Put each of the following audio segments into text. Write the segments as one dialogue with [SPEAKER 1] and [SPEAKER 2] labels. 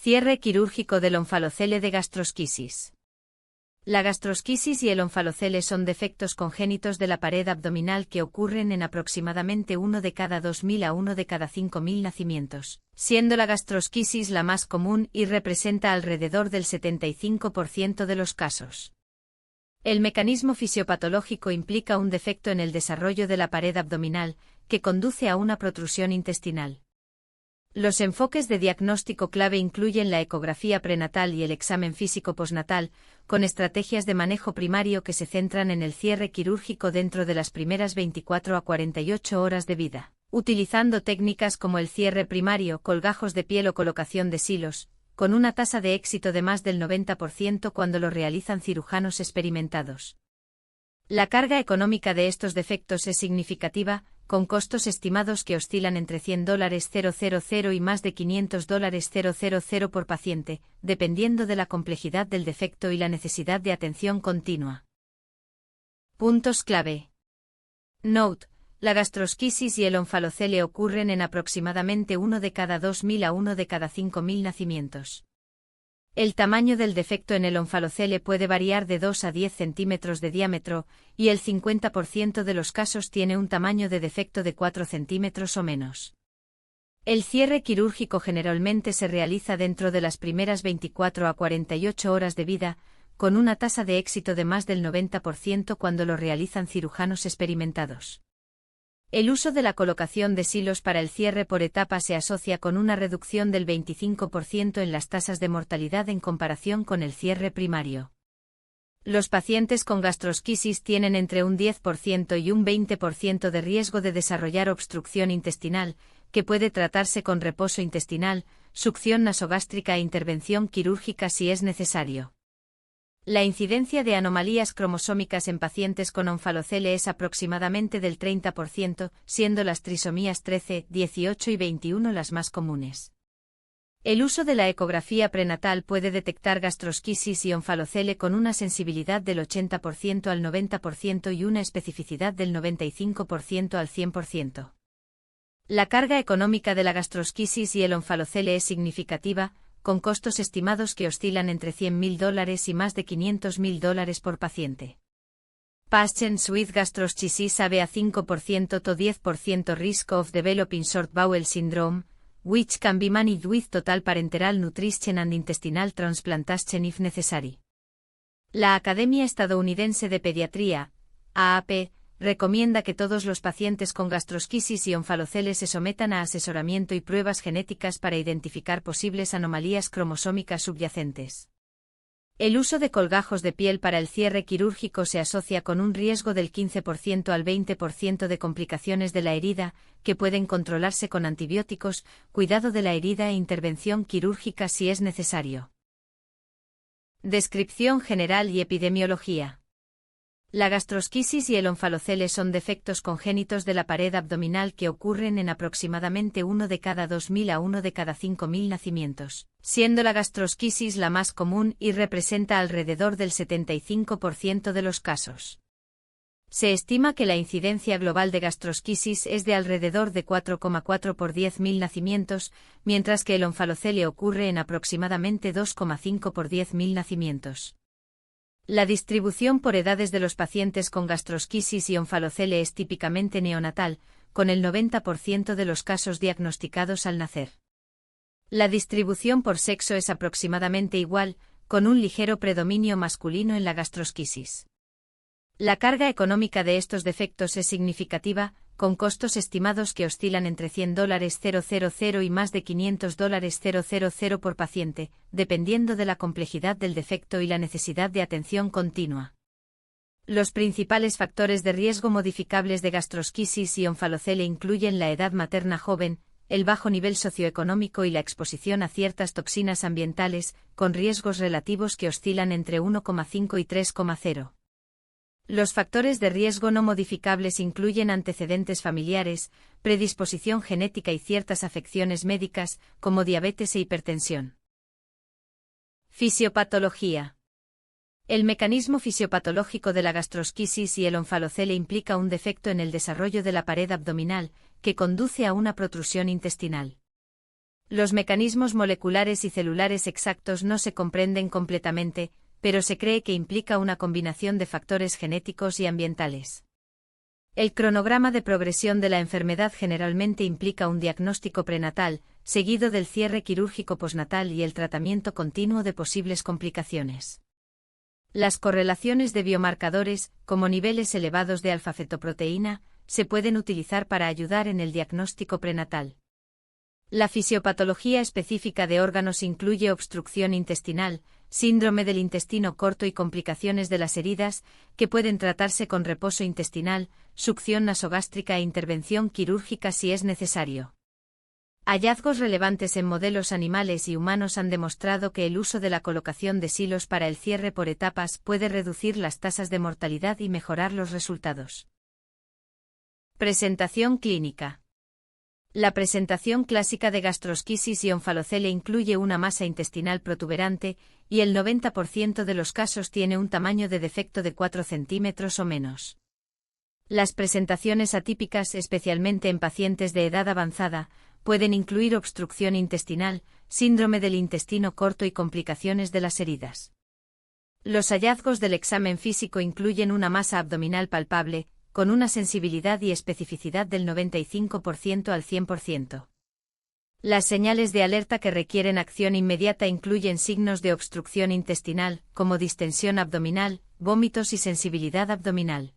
[SPEAKER 1] Cierre quirúrgico del onfalocele de gastrosquisis. La gastrosquisis y el onfalocele son defectos congénitos de la pared abdominal que ocurren en aproximadamente 1 de cada 2.000 a 1 de cada 5.000 nacimientos, siendo la gastrosquisis la más común y representa alrededor del 75% de los casos. El mecanismo fisiopatológico implica un defecto en el desarrollo de la pared abdominal, que conduce a una protrusión intestinal. Los enfoques de diagnóstico clave incluyen la ecografía prenatal y el examen físico postnatal, con estrategias de manejo primario que se centran en el cierre quirúrgico dentro de las primeras 24 a 48 horas de vida, utilizando técnicas como el cierre primario, colgajos de piel o colocación de silos, con una tasa de éxito de más del 90% cuando lo realizan cirujanos experimentados. La carga económica de estos defectos es significativa, con costos estimados que oscilan entre $100,000 y más de $500,000 por paciente, dependiendo de la complejidad del defecto y la necesidad de atención continua. Puntos clave. Note: la gastrosquisis y el onfalocele ocurren en aproximadamente 1 de cada 2.000 a 1 de cada 5.000 nacimientos. El tamaño del defecto en el onfalocele puede variar de 2 a 10 centímetros de diámetro, y el 50% de los casos tiene un tamaño de defecto de 4 centímetros o menos. El cierre quirúrgico generalmente se realiza dentro de las primeras 24 a 48 horas de vida, con una tasa de éxito de más del 90% cuando lo realizan cirujanos experimentados. El uso de la colocación de silos para el cierre por etapa se asocia con una reducción del 25% en las tasas de mortalidad en comparación con el cierre primario. Los pacientes con gastrosquisis tienen entre un 10% y un 20% de riesgo de desarrollar obstrucción intestinal, que puede tratarse con reposo intestinal, succión nasogástrica e intervención quirúrgica si es necesario. La incidencia de anomalías cromosómicas en pacientes con onfalocele es aproximadamente del 30%, siendo las trisomías 13, 18 y 21 las más comunes. El uso de la ecografía prenatal puede detectar gastrosquisis y onfalocele con una sensibilidad del 80% al 90% y una especificidad del 95% al 100%. La carga económica de la gastrosquisis y el onfalocele es significativa, con costos estimados que oscilan entre $100,000 y más de $500,000 por paciente. Patients with gastroschisis have a 5% to 10% risk of developing short bowel syndrome, which can be managed with total parenteral nutrition and intestinal transplantation if necessary. La Academia Estadounidense de Pediatría, AAP, recomienda que todos los pacientes con gastrosquisis y onfalocele se sometan a asesoramiento y pruebas genéticas para identificar posibles anomalías cromosómicas subyacentes. El uso de colgajos de piel para el cierre quirúrgico se asocia con un riesgo del 15% al 20% de complicaciones de la herida, que pueden controlarse con antibióticos, cuidado de la herida e intervención quirúrgica si es necesario. Descripción general y epidemiología. La gastrosquisis y el onfalocele son defectos congénitos de la pared abdominal que ocurren en aproximadamente 1 de cada 2.000 a 1 de cada 5.000 nacimientos, siendo la gastrosquisis la más común y representa alrededor del 75% de los casos. Se estima que la incidencia global de gastrosquisis es de alrededor de 4,4 por 10.000 nacimientos, mientras que el onfalocele ocurre en aproximadamente 2,5 por 10.000 nacimientos. La distribución por edades de los pacientes con gastrosquisis y onfalocele es típicamente neonatal, con el 90% de los casos diagnosticados al nacer. La distribución por sexo es aproximadamente igual, con un ligero predominio masculino en la gastrosquisis. La carga económica de estos defectos es significativa, con costos estimados que oscilan entre $100,000 y más de $500,000 por paciente, dependiendo de la complejidad del defecto y la necesidad de atención continua. Los principales factores de riesgo modificables de gastrosquisis y onfalocele incluyen la edad materna joven, el bajo nivel socioeconómico y la exposición a ciertas toxinas ambientales, con riesgos relativos que oscilan entre 1,5 y 3,0. Los factores de riesgo no modificables incluyen antecedentes familiares, predisposición genética y ciertas afecciones médicas, como diabetes e hipertensión. Fisiopatología. El mecanismo fisiopatológico de la gastrosquisis y el onfalocele implica un defecto en el desarrollo de la pared abdominal, que conduce a una protrusión intestinal. Los mecanismos moleculares y celulares exactos no se comprenden completamente, pero se cree que implica una combinación de factores genéticos y ambientales. El cronograma de progresión de la enfermedad generalmente implica un diagnóstico prenatal, seguido del cierre quirúrgico postnatal y el tratamiento continuo de posibles complicaciones. Las correlaciones de biomarcadores, como niveles elevados de alfa-fetoproteína, se pueden utilizar para ayudar en el diagnóstico prenatal. La fisiopatología específica de órganos incluye obstrucción intestinal, síndrome del intestino corto y complicaciones de las heridas, que pueden tratarse con reposo intestinal, succión nasogástrica e intervención quirúrgica si es necesario. Hallazgos relevantes en modelos animales y humanos han demostrado que el uso de la colocación de silos para el cierre por etapas puede reducir las tasas de mortalidad y mejorar los resultados. Presentación clínica. La presentación clásica de gastrosquisis y onfalocele incluye una masa intestinal protuberante, y el 90% de los casos tiene un tamaño de defecto de 4 centímetros o menos. Las presentaciones atípicas, especialmente en pacientes de edad avanzada, pueden incluir obstrucción intestinal, síndrome del intestino corto y complicaciones de las heridas. Los hallazgos del examen físico incluyen una masa abdominal palpable, con una sensibilidad y especificidad del 95% al 100%. Las señales de alerta que requieren acción inmediata incluyen signos de obstrucción intestinal, como distensión abdominal, vómitos y sensibilidad abdominal.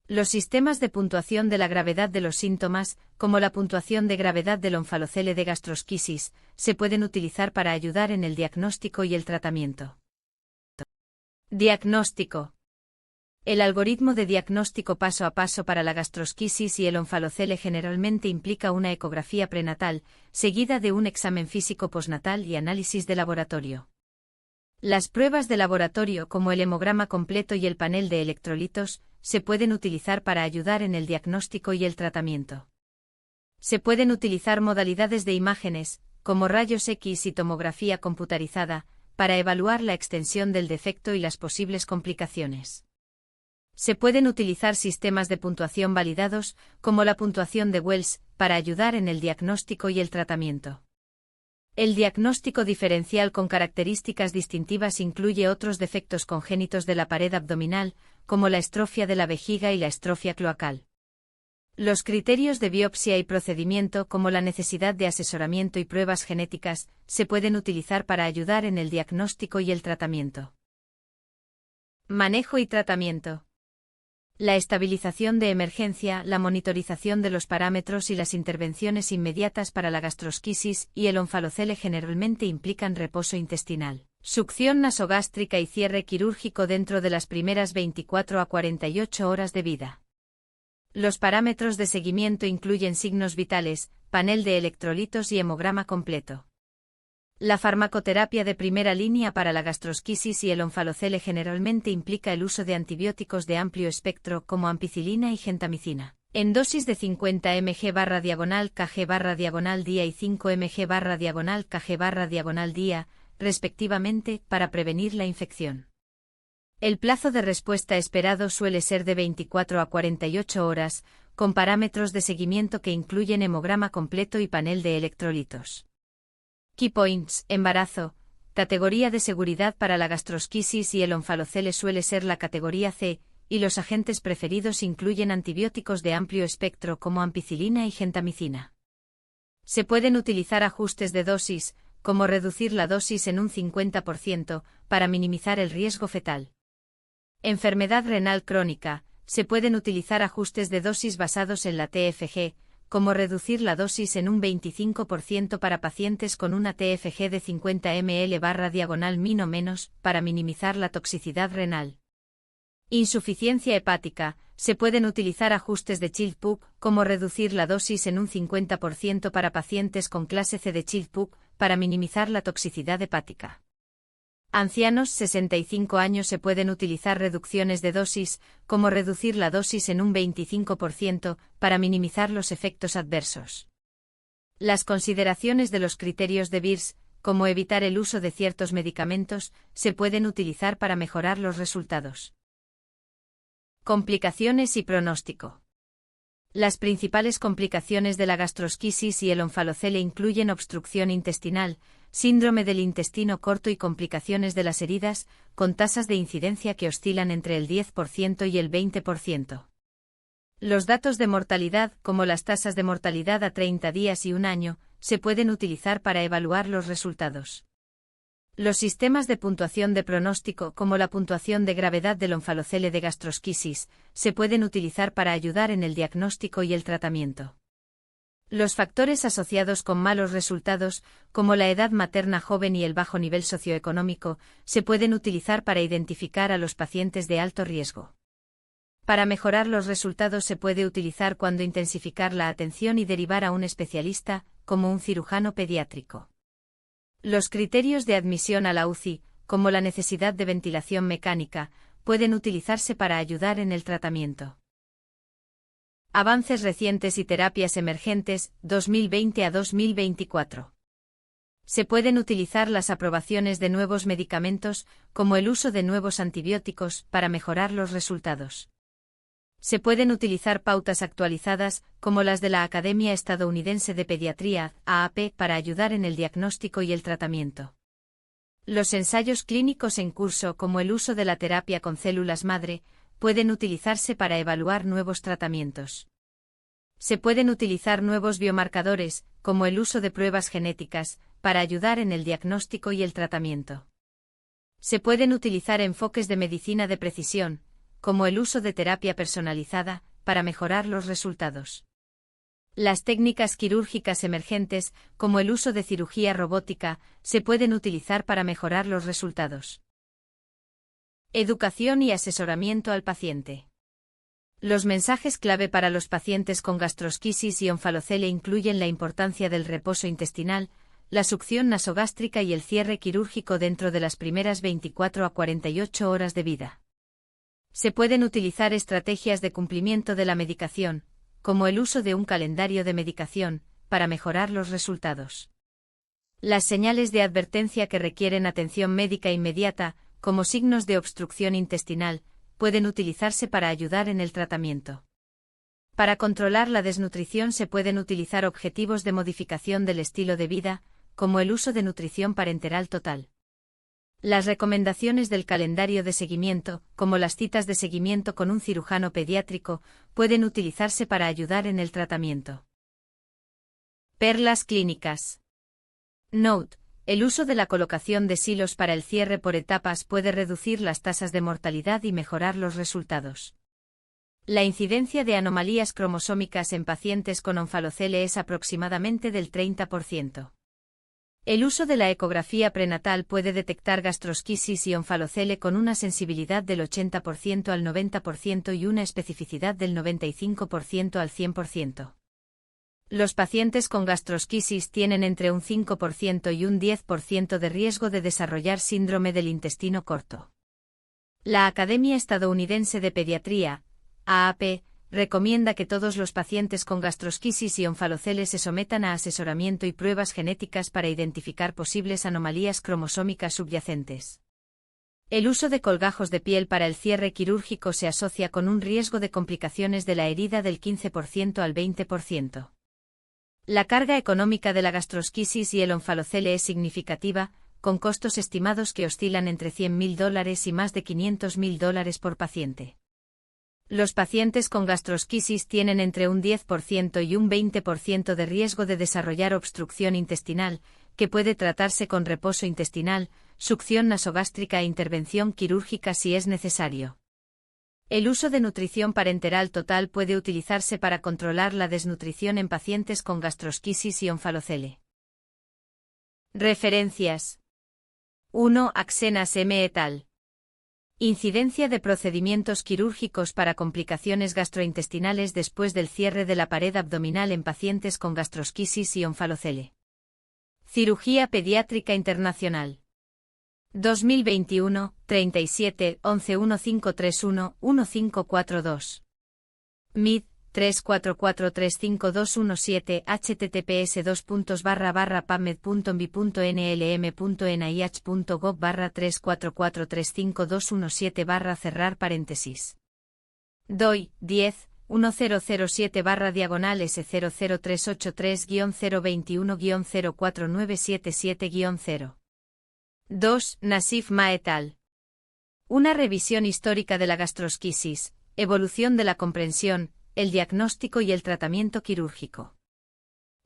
[SPEAKER 1] Los sistemas de puntuación de la gravedad de los síntomas, como la puntuación de gravedad del onfalocele de gastrosquisis, se pueden utilizar para ayudar en el diagnóstico y el tratamiento. Diagnóstico. El algoritmo de diagnóstico paso a paso para la gastrosquisis y el onfalocele generalmente implica una ecografía prenatal, seguida de un examen físico postnatal y análisis de laboratorio. Las pruebas de laboratorio como el hemograma completo y el panel de electrolitos se pueden utilizar para ayudar en el diagnóstico y el tratamiento. Se pueden utilizar modalidades de imágenes, como rayos X y tomografía computarizada, para evaluar la extensión del defecto y las posibles complicaciones. Se pueden utilizar sistemas de puntuación validados, como la puntuación de Wells, para ayudar en el diagnóstico y el tratamiento. El diagnóstico diferencial con características distintivas incluye otros defectos congénitos de la pared abdominal, como la estrofia de la vejiga y la estrofia cloacal. Los criterios de biopsia y procedimiento, como la necesidad de asesoramiento y pruebas genéticas, se pueden utilizar para ayudar en el diagnóstico y el tratamiento. Manejo y tratamiento. La estabilización de emergencia, la monitorización de los parámetros y las intervenciones inmediatas para la gastrosquisis y el onfalocele generalmente implican reposo intestinal, succión nasogástrica y cierre quirúrgico dentro de las primeras 24 a 48 horas de vida. Los parámetros de seguimiento incluyen signos vitales, panel de electrolitos y hemograma completo. La farmacoterapia de primera línea para la gastrosquisis y el onfalocele generalmente implica el uso de antibióticos de amplio espectro como ampicilina y gentamicina, en dosis de 50 mg/kg/día y 5 mg/kg/día, respectivamente, para prevenir la infección. El plazo de respuesta esperado suele ser de 24 a 48 horas, con parámetros de seguimiento que incluyen hemograma completo y panel de electrolitos. Key Points, embarazo, categoría de seguridad para la gastrosquisis y el onfalocele suele ser la categoría C, y los agentes preferidos incluyen antibióticos de amplio espectro como ampicilina y gentamicina. Se pueden utilizar ajustes de dosis, como reducir la dosis en un 50%, para minimizar el riesgo fetal. Enfermedad renal crónica, se pueden utilizar ajustes de dosis basados en la TFG, como reducir la dosis en un 25% para pacientes con una TFG de 50 ml/min o menos, para minimizar la toxicidad renal. Insuficiencia hepática, se pueden utilizar ajustes de Child-Pugh, como reducir la dosis en un 50% para pacientes con clase C de Child-Pugh, para minimizar la toxicidad hepática. Ancianos 65 años se pueden utilizar reducciones de dosis, como reducir la dosis en un 25%, para minimizar los efectos adversos. Las consideraciones de los criterios de Beers, como evitar el uso de ciertos medicamentos, se pueden utilizar para mejorar los resultados. Complicaciones y pronóstico. Las principales complicaciones de la gastrosquisis y el onfalocele incluyen obstrucción intestinal, síndrome del intestino corto y complicaciones de las heridas, con tasas de incidencia que oscilan entre el 10% y el 20%. Los datos de mortalidad, como las tasas de mortalidad a 30 días y un año, se pueden utilizar para evaluar los resultados. Los sistemas de puntuación de pronóstico, como la puntuación de gravedad del onfalocele de gastrosquisis, se pueden utilizar para ayudar en el diagnóstico y el tratamiento. Los factores asociados con malos resultados, como la edad materna joven y el bajo nivel socioeconómico, se pueden utilizar para identificar a los pacientes de alto riesgo. Para mejorar los resultados se puede utilizar cuando intensificar la atención y derivar a un especialista, como un cirujano pediátrico. Los criterios de admisión a la UCI, como la necesidad de ventilación mecánica, pueden utilizarse para ayudar en el tratamiento. Avances recientes y terapias emergentes, 2020 a 2024. Se pueden utilizar las aprobaciones de nuevos medicamentos, como el uso de nuevos antibióticos, para mejorar los resultados. Se pueden utilizar pautas actualizadas, como las de la Academia Estadounidense de Pediatría, AAP, para ayudar en el diagnóstico y el tratamiento. Los ensayos clínicos en curso, como el uso de la terapia con células madre, pueden utilizarse para evaluar nuevos tratamientos. Se pueden utilizar nuevos biomarcadores, como el uso de pruebas genéticas, para ayudar en el diagnóstico y el tratamiento. Se pueden utilizar enfoques de medicina de precisión, como el uso de terapia personalizada, para mejorar los resultados. Las técnicas quirúrgicas emergentes, como el uso de cirugía robótica, se pueden utilizar para mejorar los resultados. Educación y asesoramiento al paciente. Los mensajes clave para los pacientes con gastrosquisis y onfalocele incluyen la importancia del reposo intestinal, la succión nasogástrica y el cierre quirúrgico dentro de las primeras 24 a 48 horas de vida. Se pueden utilizar estrategias de cumplimiento de la medicación, como el uso de un calendario de medicación, para mejorar los resultados. Las señales de advertencia que requieren atención médica inmediata, como signos de obstrucción intestinal, pueden utilizarse para ayudar en el tratamiento. Para controlar la desnutrición se pueden utilizar objetivos de modificación del estilo de vida, como el uso de nutrición parenteral total. Las recomendaciones del calendario de seguimiento, como las citas de seguimiento con un cirujano pediátrico, pueden utilizarse para ayudar en el tratamiento. Perlas clínicas. Note: el uso de la colocación de silos para el cierre por etapas puede reducir las tasas de mortalidad y mejorar los resultados. La incidencia de anomalías cromosómicas en pacientes con onfalocele es aproximadamente del 30%. El uso de la ecografía prenatal puede detectar gastrosquisis y onfalocele con una sensibilidad del 80% al 90% y una especificidad del 95% al 100%. Los pacientes con gastrosquisis tienen entre un 5% y un 10% de riesgo de desarrollar síndrome del intestino corto. La Academia Estadounidense de Pediatría, AAP, recomienda que todos los pacientes con gastrosquisis y onfalocele se sometan a asesoramiento y pruebas genéticas para identificar posibles anomalías cromosómicas subyacentes. El uso de colgajos de piel para el cierre quirúrgico se asocia con un riesgo de complicaciones de la herida del 15% al 20%. La carga económica de la gastrosquisis y el onfalocele es significativa, con costos estimados que oscilan entre $100.000 y más de $500.000 por paciente. Los pacientes con gastrosquisis tienen entre un 10% y un 20% de riesgo de desarrollar obstrucción intestinal, que puede tratarse con reposo intestinal, succión nasogástrica e intervención quirúrgica si es necesario. El uso de nutrición parenteral total puede utilizarse para controlar la desnutrición en pacientes con gastrosquisis y onfalocele. Referencias. 1. Axenas M. et al. Incidencia de procedimientos quirúrgicos para complicaciones gastrointestinales después del cierre de la pared abdominal en pacientes con gastrosquisis y onfalocele. Cirugía Pediátrica Internacional. 2021, 37, 11 1531, 1542. MID, 344352217 https://pubmed.nlm.nih.gov/344352217 cerrar paréntesis. DOI, 10, 100383-S00383-021-04977-0. 2. Nassif Ma et al. Una revisión histórica de la gastrosquisis, evolución de la comprensión, el diagnóstico y el tratamiento quirúrgico.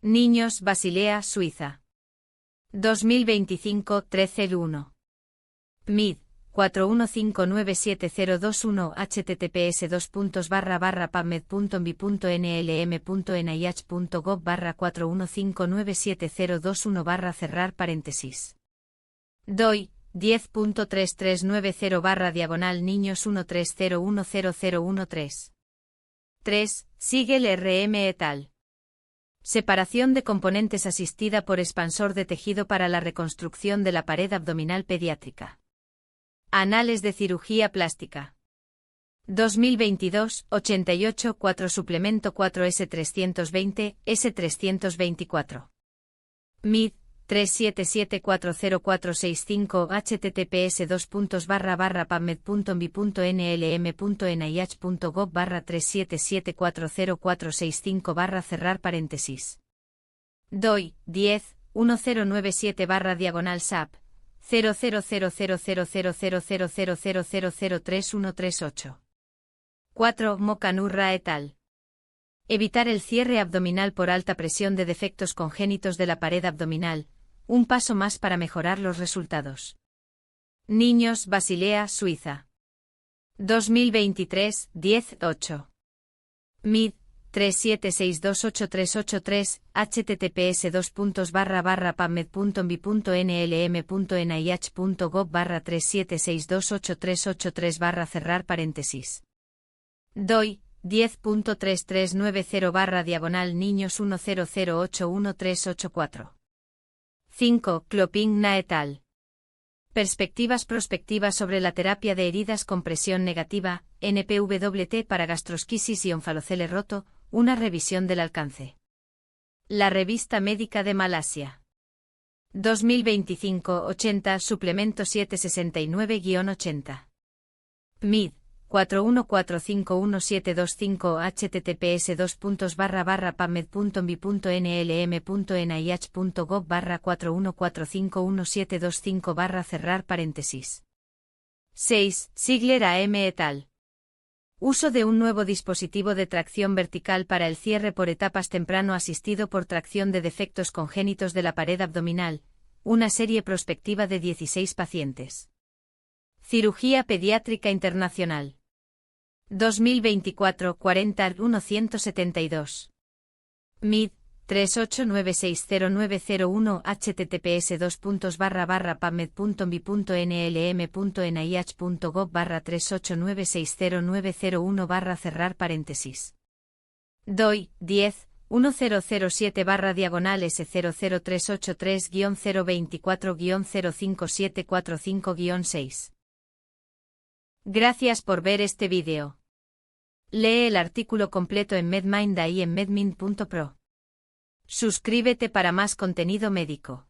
[SPEAKER 1] Niños, Basilea, Suiza. 2025, 13-1. MID. 415970021 https://pubmed.nlm.nih.gov/415970021 cerrar paréntesis. DOI 10.3390/niños 130100113. 3. Siegel RM et al. Separación de componentes asistida por expansor de tejido para la reconstrucción de la pared abdominal pediátrica. Anales de cirugía plástica. 2022, 88, 4 suplemento 4 S320, S324. MID 3774045 https://pubmed.nlm.nih.gov/3774045 cerrar paréntesis. DOI 10.1097/SAP 00000000003138. 4. Mokanurra et al. Evitar el cierre abdominal por alta presión de defectos congénitos de la pared abdominal, un paso más para mejorar los resultados. Niños, Basilea, Suiza. 2023, 10-8. MID 376288383 https://pubmed.nlm.nih.gov/376288383 cerrar paréntesis. DOI 10.3390/niños 10081384. 5. Kloping-Na et al. Perspectivas prospectivas sobre la terapia de heridas con presión negativa, NPWT para gastrosquisis y onfalocele roto, una revisión del alcance. La Revista Médica de Malasia. 2025, 80, suplemento 769-80. MID 414511725 https://pubmed.nlm.nih.gov/414511725 cerrar paréntesis. 6. Ziegler AM et al. Uso de un nuevo dispositivo de tracción vertical para el cierre por etapas temprano asistido por tracción de defectos congénitos de la pared abdominal, una serie prospectiva de 16 pacientes. Cirugía Pediátrica Internacional. 2024, 40-172. MID 389609001 https://pubmed.nlm.nih.gov/389609001 cerrar paréntesis. DOI 10.10383-S00383-024-05745-6. Gracias por ver este vídeo. Lee el artículo completo en MedMinda y en medmind.pro. Suscríbete para más contenido médico.